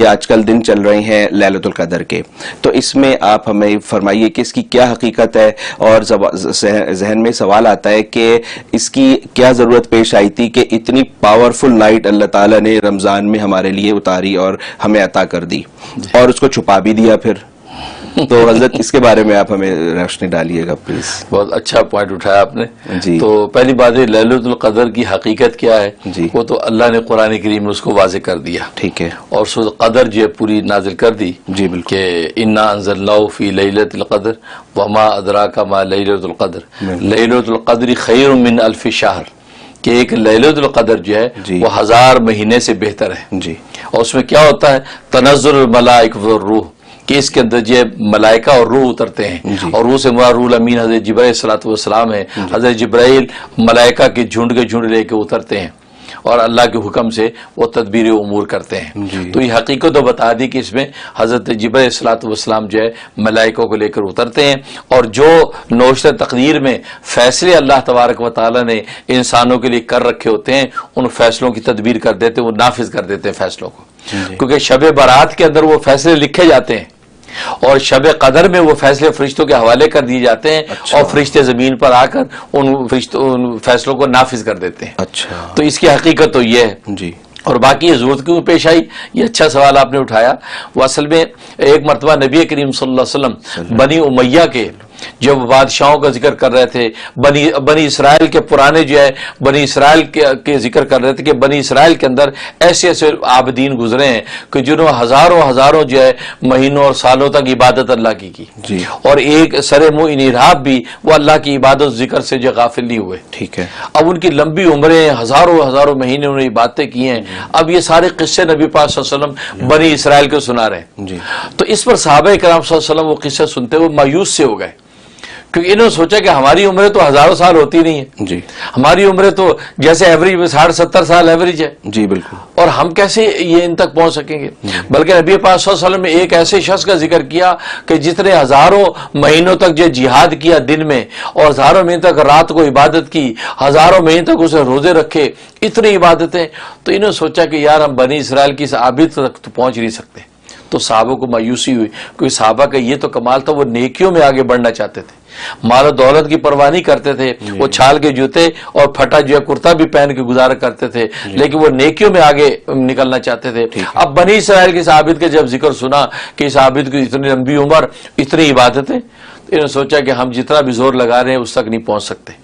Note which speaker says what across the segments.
Speaker 1: یہ آج کل دن چل رہے ہیں لیلۃ القدر کے، تو اس میں آپ ہمیں فرمائیے کہ اس کی کیا حقیقت ہے، اور ذہن میں سوال آتا ہے کہ اس کی کیا ضرورت پیش آئی تھی کہ اتنی پاورفل نائٹ اللہ تعالیٰ نے رمضان میں ہمارے لیے اتاری اور ہمیں عطا کر دی اور اس کو چھپا بھی دیا پھر؟ تو حضرت اس کے بارے میں آپ ہمیں روشنی ڈالیے گا پلیز۔
Speaker 2: بہت اچھا پوائنٹ اٹھایا آپ نے
Speaker 1: جی۔
Speaker 2: تو پہلی بات ہے لیلۃ القدر کی حقیقت کیا ہے،
Speaker 1: جی
Speaker 2: وہ تو اللہ نے قرآن کریم میں اس کو واضح کر دیا،
Speaker 1: ٹھیک ہے،
Speaker 2: اور سورۃ قدر جو ہے پوری نازل کر دی
Speaker 1: جی بالکل،
Speaker 2: کہ انا انزلناہ فی لیلۃ القدر وما ادراک ما لیلۃ القدر لیلۃ القدر خیر من الف شہر، کہ ایک لیلۃ القدر جو ہے وہ 1000 مہینے سے بہتر ہے۔
Speaker 1: جی،
Speaker 2: اور اس میں کیا ہوتا ہے، تنزل الملائکہ والروح، کہ اس کے اندر جو ملائکہ اور روح اترتے ہیں، اور روح سے مراد روح الامین حضرت جبرائیل علیہ الصلوۃ والسلام ہے۔ حضرت جبرائیل ملائکہ کے جھنڈ لے کے اترتے ہیں اور اللہ کے حکم سے وہ تدبیر امور کرتے ہیں۔ تو یہ حقیقت تو بتا دی کہ اس میں حضرت جبرائیل علیہ الصلوۃ والسلام جو ہے ملائکوں کو لے کر اترتے ہیں، اور جو نوشتہ تقدیر میں فیصلے اللہ تبارک و تعالیٰ نے انسانوں کے لیے کر رکھے ہوتے ہیں، ان فیصلوں کی تدبیر کر دیتے ہیں، وہ نافذ کر دیتے ہیں فیصلوں کو، کیونکہ شب برات کے اندر وہ فیصلے لکھے جاتے ہیں، اور شب قدر میں وہ فیصلے فرشتوں کے حوالے کر دیے جاتے ہیں، اور فرشتے زمین پر آ کر ان فیصلوں کو نافذ کر دیتے ہیں۔
Speaker 1: اچھا،
Speaker 2: تو اس کی حقیقت تو یہ ہے۔
Speaker 1: جی،
Speaker 2: اور باقی یہ ضرورت کیوں پیش آئی، یہ اچھا سوال آپ نے اٹھایا۔ وہ اصل میں ایک مرتبہ نبی کریم صلی اللہ علیہ وسلم بنی امیہ کے جب بادشاہوں کا ذکر کر رہے تھے، بنی اسرائیل کے پرانے جو ہے بنی اسرائیل کے ذکر کر رہے تھے کہ بنی اسرائیل کے اندر ایسے ایسے عابدین گزرے ہیں کہ جنہوں ہزاروں جو ہے مہینوں اور سالوں تک عبادت اللہ کی
Speaker 1: جی،
Speaker 2: اور ایک سر منہ انحراف بھی وہ اللہ کی عبادت ذکر سے جو غافل نہیں ہوئے۔
Speaker 1: ٹھیک ہے،
Speaker 2: اب ان کی لمبی عمریں، ہزاروں مہینے انہوں نے باتیں کی ہیں۔ اب یہ سارے قصے نبی پاک صلی اللہ علیہ وسلم بنی اسرائیل کو سنا رہے ہیں۔
Speaker 1: جی،
Speaker 2: تو اس پر صحابہ کرام صلی اللہ علیہ وسلم وہ قصے سنتے ہوئے مایوس سے ہو گئے، کیونکہ انہوں نے سوچا کہ ہماری عمریں تو ہزاروں سال ہوتی نہیں ہیں،
Speaker 1: جی،
Speaker 2: ہماری عمریں تو جیسے ایوریج میں 60-70 سال ایوریج ہے،
Speaker 1: جی بالکل،
Speaker 2: اور ہم کیسے یہ ان تک پہنچ سکیں گے؟ بلکہ نبی پاک صلی اللہ علیہ وسلم نے ایک ایسے شخص کا ذکر کیا کہ جس نے ہزاروں مہینوں تک جو جہاد کیا دن میں، اور ہزاروں مہینے تک رات کو عبادت کی، ہزاروں مہینے تک اسے روزے رکھے، اتنی عبادتیں۔ تو انہوں نے سوچا کہ یار ہم بنی اسرائیل کی اس عابد تک تو پہنچ نہیں سکتے۔ تو صحابہ کو مایوسی ہوئی، کیونکہ صحابہ کا یہ تو کمال تھا، وہ نیکیوں میں آگے بڑھنا چاہتے تھے، مال و دولت کی پرواہ نہیں کرتے تھے، وہ چھال کے جوتے اور پھٹا جو ہے کرتا بھی پہن کے گزارا کرتے تھے، لیکن وہ نیکیوں میں آگے نکلنا چاہتے تھے۔ اب بنی اسرائیل کے اس عابد کے جب ذکر سنا کہ اس عابد کی اتنی لمبی عمر، اتنی عبادتیں، انہوں نے سوچا کہ ہم جتنا بھی زور لگا رہے ہیں اس تک نہیں پہنچ سکتے۔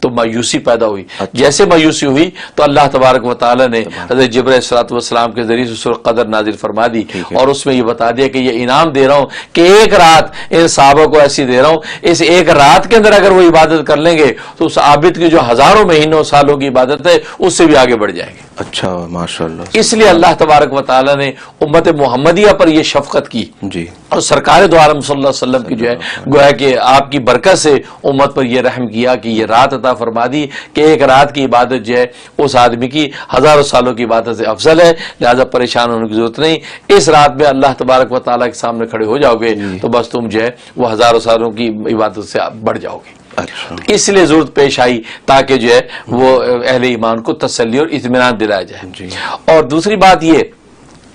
Speaker 2: تو مایوسی پیدا ہوئی۔ جیسے مایوسی ہوئی تو اللہ تبارک و تعالیٰ نے حضرت جبرائیل علیہ الصلوۃ والسلام کے ذریعے سے سورۃ قدر نازل فرما دی، اور اس میں یہ بتا دیا کہ یہ انعام دے رہا ہوں کہ ایک رات ان صحابہ کو ایسی دے رہا ہوں، اس ایک رات کے اندر اگر وہ عبادت کر لیں گے تو اس عابد کی جو ہزاروں مہینوں سالوں کی عبادت ہے اس سے بھی آگے بڑھ جائیں گے۔
Speaker 1: اچھا، ماشاءاللہ۔
Speaker 2: اس لیے اللہ تبارک و تعالیٰ نے امت محمدیہ پر یہ شفقت کی،
Speaker 1: جی،
Speaker 2: اور سرکار دو عالم صلی اللہ علیہ وسلم کی جو ہے گویا کہ آپ کی برکت سے امت پر یہ رحم کیا کہ یہ رات عطا فرما دی کہ ایک رات کی عبادت جو ہے اس آدمی کی ہزاروں سالوں کی عبادت سے افضل ہے، لہذا پریشان ہونے کی ضرورت نہیں۔ اس رات میں اللہ تبارک و تعالیٰ کے سامنے کھڑے ہو جاؤ گے تو بس تم جو ہے وہ ہزاروں سالوں کی عبادت سے بڑھ جاؤ گے۔
Speaker 1: اچھا،
Speaker 2: اس لیے ضرورت پیش آئی تاکہ جو ہے وہ اہل ایمان کو تسلی اور اطمینان دلایا جائے۔
Speaker 1: جی،
Speaker 2: اور دوسری بات یہ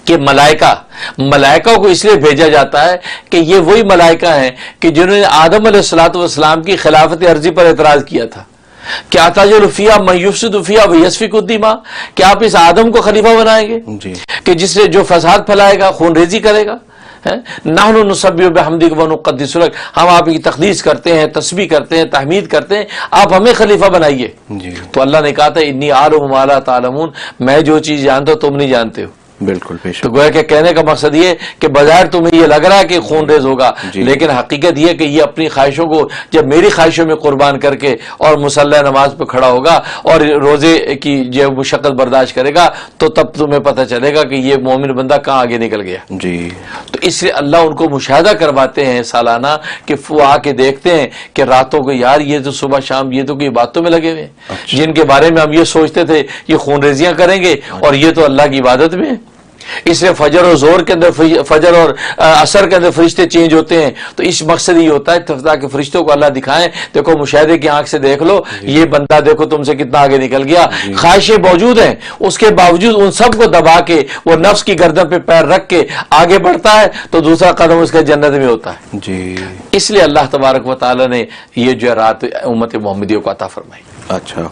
Speaker 2: کہ ملائکہ کو اس لیے بھیجا جاتا ہے کہ یہ وہی ملائکہ ہیں کہ جنہوں نے آدم علیہ الصلوۃ والسلام کی خلافت عرضی پر اعتراض کیا تھا کہ اتجعل فیہا من یفسد فیہا ویسفک الدماء، کہ آپ اس آدم کو خلیفہ بنائیں گے
Speaker 1: جی،
Speaker 2: کہ جس سے جو فساد پھیلائے گا، خون ریزی کرے گا۔ نحن نسبح بحمدک ونقدس لک، ہم آپ کی تقدیس کرتے ہیں، تسبیح کرتے ہیں، تحمید کرتے ہیں، آپ ہمیں خلیفہ بنائیے۔
Speaker 1: جی،
Speaker 2: تو اللہ نے کہا تھا انی اعلم ما لا تعلمون، میں جو چیز جانتا ہوں تم نہیں جانتے ہو۔
Speaker 1: بالکل، بے شک۔
Speaker 2: تو گویا کہ کہنے کا مقصد یہ کہ بظاہر تمہیں یہ لگ رہا ہے کہ خون ریز ہوگا، لیکن حقیقت یہ کہ یہ اپنی خواہشوں کو جب میری خواہشوں میں قربان کر کے اور مصلی نماز پہ کھڑا ہوگا اور روزے کی جو مشقت برداشت کرے گا تو تب تمہیں پتہ چلے گا کہ یہ مومن بندہ کہاں آگے نکل گیا۔
Speaker 1: جی،
Speaker 2: تو اس لیے اللہ ان کو مشاہدہ کرواتے ہیں سالانہ کہ وہ آ کے دیکھتے ہیں کہ راتوں کو یار یہ تو صبح شام یہ تو کوئی باتوں میں لگے ہوئے ہیں جن کے بارے میں ہم یہ سوچتے تھے یہ خون ریزیاں کریں گے اور یہ تو اللہ کی عبادت میں ہیں۔ اس لیے فجر اور زور کے اندر فجر اور عصر کے اندر فرشتے چینج ہوتے ہیں. تو اس مقصد یہ ہوتا ہے تاکہ فرشتوں کو اللہ دکھائیں دیکھو مشاہدے کی آنکھ سے دیکھ لو یہ بندہ دیکھو تم سے کتنا آگے نکل گیا. خواہشیں موجود ہیں اس کے باوجود ان سب کو دبا کے وہ نفس کی گردن پہ پیر رکھ کے آگے بڑھتا ہے تو دوسرا قدم اس کا جنت میں ہوتا ہے.
Speaker 1: جی
Speaker 2: اس لیے اللہ تبارک و تعالی نے یہ جو رات امت محمدیہ کو عطا فرمائی.
Speaker 1: اچھا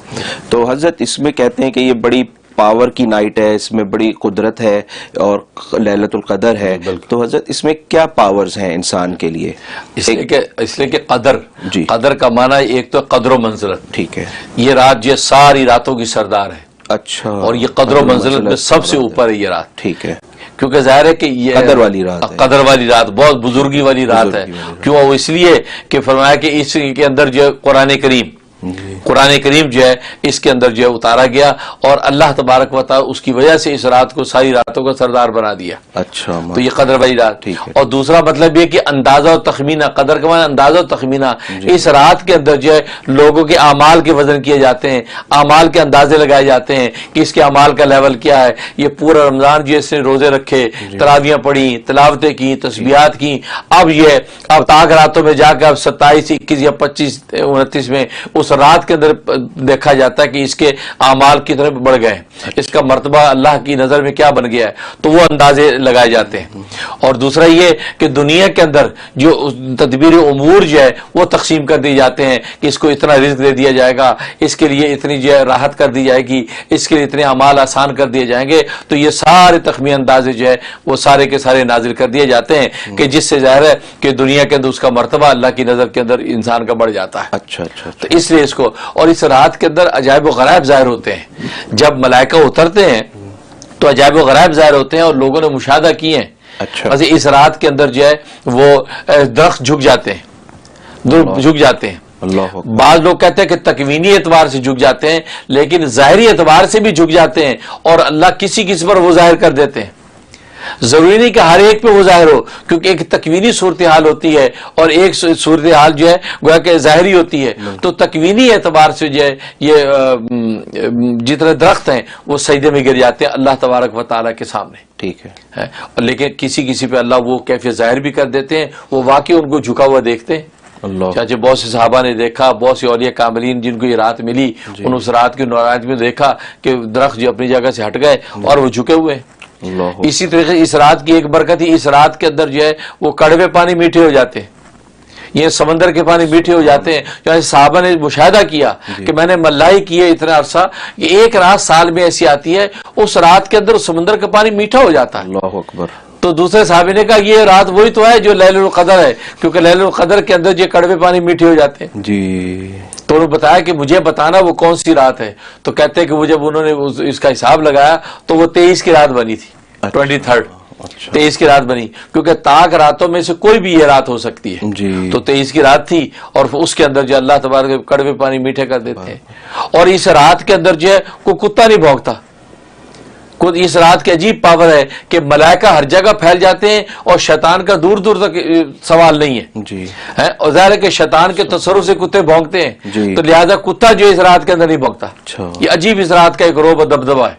Speaker 1: تو حضرت اس میں کہتے ہیں کہ یہ بڑی پاور کی نائٹ ہے, اس میں بڑی قدرت ہے اور لیلۃ القدر ہے. تو حضرت اس میں کیا پاورز ہیں انسان کے لیے؟
Speaker 2: اس لیے کہ قدر,
Speaker 1: جی
Speaker 2: قدر کا معنی ایک تو قدر و منزلت.
Speaker 1: ٹھیک ہے.
Speaker 2: یہ رات یہ ساری راتوں کی سردار ہے.
Speaker 1: اچھا.
Speaker 2: اور یہ قدر و منزلت میں سب سے اوپر ہے یہ رات.
Speaker 1: ٹھیک ہے.
Speaker 2: کیونکہ ظاہر ہے کہ یہ
Speaker 1: قدر والی رات ہے.
Speaker 2: قدر والی رات بہت بزرگی والی رات ہے. کیوں؟ وہ اس لیے کہ فرمایا کہ اس کے اندر جو قرآن کریم جو ہے اس کے اندر جو ہے اتارا گیا اور اللہ تبارک و تعالی اس کی وجہ سے اس رات کو ساری راتوں کا سردار بنا دیا.
Speaker 1: اچھا.
Speaker 2: تو یہ قدر والی رات. اور دوسرا مطلب یہ کہ اندازہ و تخمینہ, قدر کا معنی اندازہ و تخمینہ. اس رات کے اندر جو ہے لوگوں کے اعمال کے وزن کیے جاتے ہیں, اعمال کے اندازے لگائے جاتے ہیں کہ اس کے اعمال کا لیول کیا ہے. یہ پورا رمضان جو اس نے روزے رکھے, تراویحیں پڑھی, تلاوتیں کی, تسبیحات کی, اب تاک راتوں میں جا کے اب 27, 21 یا 25, 29 میں اس رات کے اندر دیکھا جاتا ہے کہ اس کے اعمال کی طرف بڑھ گئے, اس کا مرتبہ اللہ کی نظر میں کیا بن گیا ہے. تو وہ اندازے لگائے جاتے ہیں. اور دوسرا یہ کہ دنیا کے اندر جو تدبیر امور جو ہے وہ تقسیم کر دی جاتے ہیں کہ اس کو اتنا رزق دے دیا جائے گا, اس کے لیے اتنی جو ہے راحت کر دی جائے گی, اس کے لیے اتنے اعمال آسان کر دیے جائیں گے. تو یہ سارے تخمینہ اندازے جو ہے وہ سارے کے سارے نازل کر دیے جاتے ہیں کہ جس سے ظاہر ہے کہ دنیا کے اندر اس کا مرتبہ اللہ کی نظر کے اندر انسان کا بڑھ جاتا ہے.
Speaker 1: اچھا.
Speaker 2: تو اس لیے اس کو, اور اس رات کے اندر عجائب و غرائب ظاہر ہوتے ہیں. جب ملائکہ اترتے ہیں تو عجائب و غرائب ظاہر ہوتے ہیں اور لوگوں نے مشاہدہ کیے ہیں.
Speaker 1: اچھا.
Speaker 2: بس اس رات کے اندر جو ہے وہ درخت جھک جاتے ہیں.
Speaker 1: اللہ.
Speaker 2: بعض لوگ کہتے ہیں کہ تکوینی اعتبار سے جھک جاتے ہیں لیکن ظاہری اعتبار سے بھی جھک جاتے ہیں اور اللہ کسی پر وہ ظاہر کر دیتے ہیں. ضروری نہیں کہ ہر ایک پہ وہ ظاہر ہو, کیونکہ ایک تکوینی صورتحال ہوتی ہے اور ایک صورتحال جو ہے گویا کہ ظاہری ہوتی ہے. تو تکوینی اعتبار سے جو ہے یہ جتنے درخت ہیں وہ سجدے میں گر جاتے ہیں اللہ تبارک و تعالیٰ کے سامنے.
Speaker 1: ٹھیک ہے.
Speaker 2: لیکن کسی پہ اللہ وہ کیفیت ظاہر بھی کر دیتے ہیں, وہ واقعی ان کو جھکا ہوا دیکھتے ہیں. چاچے بہت سے صحابہ نے دیکھا, بہت سے اولیاء کاملین جن کو یہ رات ملی ان اس رات کی نورانیت میں دیکھا کہ درخت جو اپنی جگہ سے ہٹ گئے اور وہ جھکے ہوئے ہیں. اسی طریقے اس رات کی ایک برکت ہی اس رات کے اندر جو ہے وہ کڑوے پانی میٹھے ہو جاتے ہیں, یہ سمندر کے پانی میٹھے ہو جاتے ہیں. جیسے صحابہ نے مشاہدہ کیا کہ میں نے ملائی کی ہے اتنا عرصہ کہ ایک رات سال میں ایسی آتی ہے اس رات کے اندر سمندر کا پانی میٹھا ہو جاتا ہے.
Speaker 1: اللہ اکبر.
Speaker 2: تو دوسرے صحابی نے کہا یہ رات وہی تو ہے جو لیلۃ القدر ہے, کیونکہ لیلۃ القدر کے اندر جو کڑوے پانی میٹھے ہو جاتے ہیں.
Speaker 1: جی.
Speaker 2: تو انہوں نے بتایا کہ مجھے بتانا وہ کون سی رات ہے. تو کہتے ہیں کہ وہ جب انہوں نے اس کا حساب لگایا تو وہ 23 کی رات بنی تھی, 23 23 کی رات بنی, کیونکہ تاک راتوں میں سے کوئی بھی یہ رات ہو سکتی ہے.
Speaker 1: جی.
Speaker 2: تو 23 کی رات تھی اور اس کے اندر جو اللہ تبارک کڑوے پانی میٹھے کر دیتے ہیں. اور اس رات کے اندر جو ہے کوئی کتا نہیں بھونکتا. اس رات کی عجیب پاور ہے کہ ملائکہ ہر جگہ پھیل جاتے ہیں اور شیطان کا دور دور تک سوال نہیں ہے.
Speaker 1: جی.
Speaker 2: اور ظاہر ہے کہ شیطان کے تصرف سے کتے بھونکتے ہیں.
Speaker 1: جی.
Speaker 2: تو لہذا کتا جو اس رات کے اندر نہیں بھونکتا.
Speaker 1: اچھا.
Speaker 2: یہ عجیب اس رات کا ایک روب و دبدبہ ہے,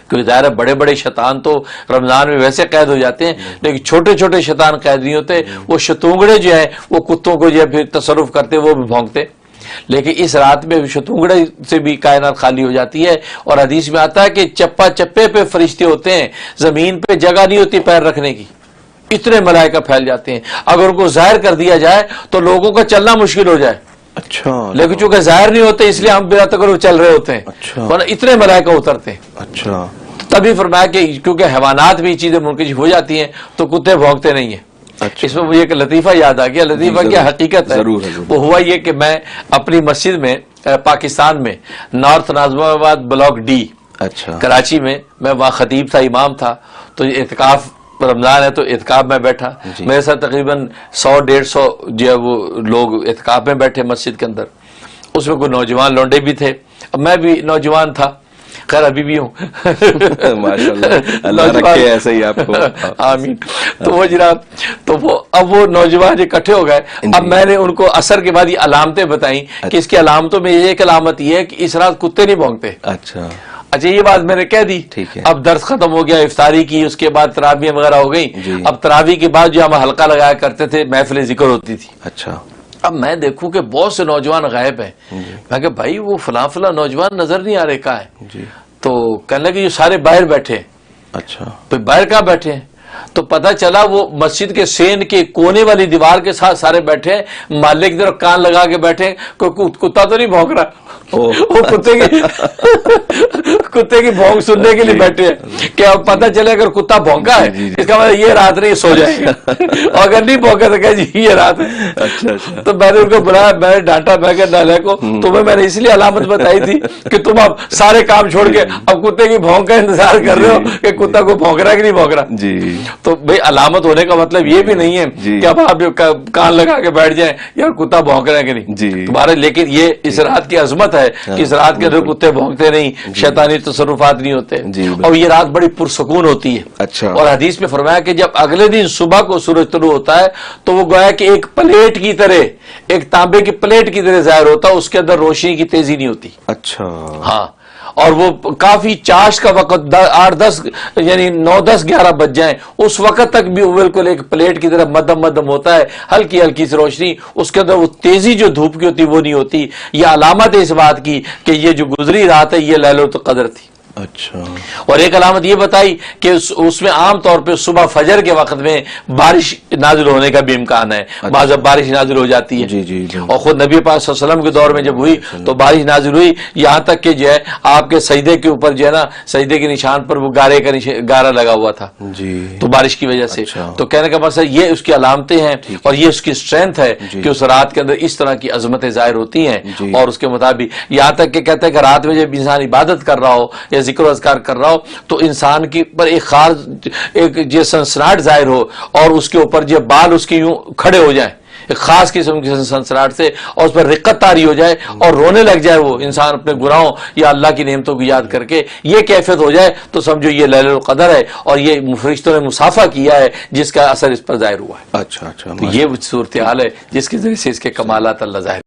Speaker 2: کیونکہ ظاہر ہے بڑے بڑے شیطان تو رمضان میں ویسے قید ہو جاتے ہیں لیکن چھوٹے چھوٹے شیطان قید نہیں ہوتے. وہ شتونگڑے جو ہیں وہ کتوں کو جو ہے پھر تصرف کرتے وہ بھی بھونکتے. لیکن اس رات میں شتونگڑے سے بھی کائنات خالی ہو جاتی ہے. اور حدیث میں آتا ہے کہ چپا چپے پہ فرشتے ہوتے ہیں, زمین پہ جگہ نہیں ہوتی پیر رکھنے کی, اتنے ملائکہ پھیل جاتے ہیں. اگر ان کو ظاہر کر دیا جائے تو لوگوں کا چلنا مشکل ہو جائے.
Speaker 1: اچھا.
Speaker 2: لیکن چونکہ ظاہر نہیں ہوتے اس لیے ہم بلا تکلف چل رہے ہوتے ہیں.
Speaker 1: اچھا.
Speaker 2: ورنہ اتنے ملائکہ اترتے ہیں.
Speaker 1: اچھا.
Speaker 2: تبھی فرمایا کہ کیونکہ حیوانات بھی چیزیں منکشف ہو جاتی ہیں تو کتے بھونکتے نہیں ہیں.
Speaker 1: اچھا.
Speaker 2: اس میں مجھے ایک لطیفہ یاد آ گیا. لطیفہ کیا حقیقت ہے.
Speaker 1: ضرور.
Speaker 2: وہ ہوا یہ کہ میں اپنی مسجد میں پاکستان میں نارتھ ناظم آباد بلاک ڈی
Speaker 1: اچھا
Speaker 2: کراچی میں وہاں خطیب تھا, امام تھا. تو اعتکاف رمضان ہے تو اعتکاف میں بیٹھا. میرے ساتھ تقریباً 100-150 جو ہے وہ لوگ اعتکاف میں بیٹھے مسجد کے اندر. اس میں کوئی نوجوان لونڈے بھی تھے, اب میں بھی نوجوان تھا, خیر ابھی بھی ہوں
Speaker 1: ماشاءاللہ اللہ رکھے ایسے ہی آپ کو.
Speaker 2: آمین. تو وہ جناب تو وہ اب وہ نوجوان اکٹھے ہو گئے. اب میں نے ان کو عصر کے بعد یہ علامتیں بتائیں کہ اس کی علامتوں میں ایک علامت یہ ہے کہ اس رات کتے نہیں بھونکتے.
Speaker 1: اچھا.
Speaker 2: اچھا یہ بات میں نے کہہ دی،
Speaker 1: ٹھیک ہے۔
Speaker 2: اب درس ختم ہو گیا، افطاری کی، اس کے بعد تراویح وغیرہ ہو گئی۔
Speaker 1: جی۔
Speaker 2: اب تراویح کے بعد جو ہم حلقہ لگایا کرتے تھے، محفل ذکر ہوتی تھی۔
Speaker 1: اچھا،
Speaker 2: اب میں دیکھوں کہ بہت سے نوجوان غائب ہیں، میں کہ بھائی وہ فلاں فلاں نوجوان نظر نہیں آ رہے، کہاں ہے؟
Speaker 1: جی،
Speaker 2: تو کہنے لگے یہ سارے باہر بیٹھے ہیں۔
Speaker 1: اچھا،
Speaker 2: تو باہر کہاں بیٹھے ہیں؟ تو پتہ چلا وہ مسجد کے سین کے کونے والی دیوار کے ساتھ سارے بیٹھے ہیں، محلے کی طرف کان لگا کے بیٹھے ہیں، کوئی کتا تو نہیں بھونک رہا، وہ کتے کی بھونک سننے کے لیے بیٹھے ہیں کہ اب پتہ چلے اگر کتا بھونکا ہے اس کا مطلب یہ رات نہیں سو جائے گا، اور اگر نہیں بھونکا تو کہ جی یہ رات ہے۔
Speaker 1: اچھا،
Speaker 2: تو میں نے ان کو بلایا، میں نے ڈانٹا، میں کہ نالے کو تمہیں میں نے اس لیے علامت بتائی تھی کہ تم اب سارے کام چھوڑ کے اب کتے کی بھونک کا انتظار کر رہے ہو کہ کتا کو بھونک رہا ہے کہ نہیں بھونک رہا۔
Speaker 1: جی،
Speaker 2: تو بھئی علامت ہونے کا مطلب یہ بھی نہیں ہے کہ اب آپ کان لگا کے بیٹھ جائیں یا کتا بھونک رہا ہے کہ نہیں
Speaker 1: جی،
Speaker 2: تمہارے، لیکن یہ اس رات کی عظمت ہے کہ اس رات کے اندر کتے بھونکتے نہیں، شیطانی تصرفات نہیں ہوتے، اور یہ رات بڑی پرسکون ہوتی ہے۔
Speaker 1: اچھا،
Speaker 2: اور حدیث میں فرمایا کہ جب اگلے دن صبح کو سورج طلوع ہوتا ہے تو وہ گویا کہ ایک پلیٹ کی طرح، ایک تانبے کی پلیٹ کی طرح ظاہر ہوتا ہے، اس کے اندر روشنی کی تیزی نہیں ہوتی۔
Speaker 1: اچھا،
Speaker 2: ہاں، اور وہ کافی چاش کا وقت 8-10 یعنی 9-10-11 بج جائیں اس وقت تک بھی وہ بالکل ایک پلیٹ کی طرح مدم مدم ہوتا ہے، ہلکی ہلکی سی روشنی، اس کے اندر وہ تیزی جو دھوپ کی ہوتی وہ نہیں ہوتی۔ یہ علامت ہے اس بات کی کہ یہ جو گزری رات ہے یہ لیلۃ القدر تھی۔
Speaker 1: اچھا،
Speaker 2: اور ایک علامت یہ بتائی کہ اس میں عام طور پہ صبح فجر کے وقت میں بارش نازل ہونے کا بھی امکان ہے، بعض اب بارش نازل ہو جاتی ہے۔
Speaker 1: جی، جی، جی،
Speaker 2: اور خود نبی پاک صلی اللہ علیہ وسلم کے دور میں جب ہوئی تو بارش نازل ہوئی، یہاں تک کہ جو ہے آپ کے سجدے کے اوپر جو ہے نا، سجدے کے نشان پر وہ گارا لگا ہوا تھا،
Speaker 1: جی،
Speaker 2: تو بارش کی وجہ سے۔
Speaker 1: اچھا،
Speaker 2: تو کہنے کا مقصد یہ اس کی علامتیں ہیں اور یہ اس کی اسٹرینتھ ہے کہ اس رات کے اندر اس طرح کی عظمتیں ظاہر ہوتی ہیں، اور اس کے مطابق یہاں تک کہ کہتے ہیں کہ رات میں جب انسان عبادت کر رہا ہو یا ذکر و اذکار کر رہا ہو تو انسان کی پر ایک خاص ایک جو سنسناہٹ ظاہر ہو، اور اس کے اوپر جو بال اس کے یوں کھڑے ہو جائیں ایک خاص قسم کی سنسناہٹ سے، اور اس پر رقت طاری ہو جائے اور رونے لگ جائے وہ انسان اپنے گناہوں یا اللہ کی نعمتوں کو یاد کر کے، یہ کیفیت ہو جائے تو سمجھو یہ لیلۃ القدر ہے، اور یہ فرشتوں نے مصافحہ کیا ہے جس کا اثر اس پر ظاہر ہوا ہے۔
Speaker 1: اچھا،
Speaker 2: تو یہ صورتحال ہے جس کے ذریعے سے اس کے کمالات اللہ ظاہر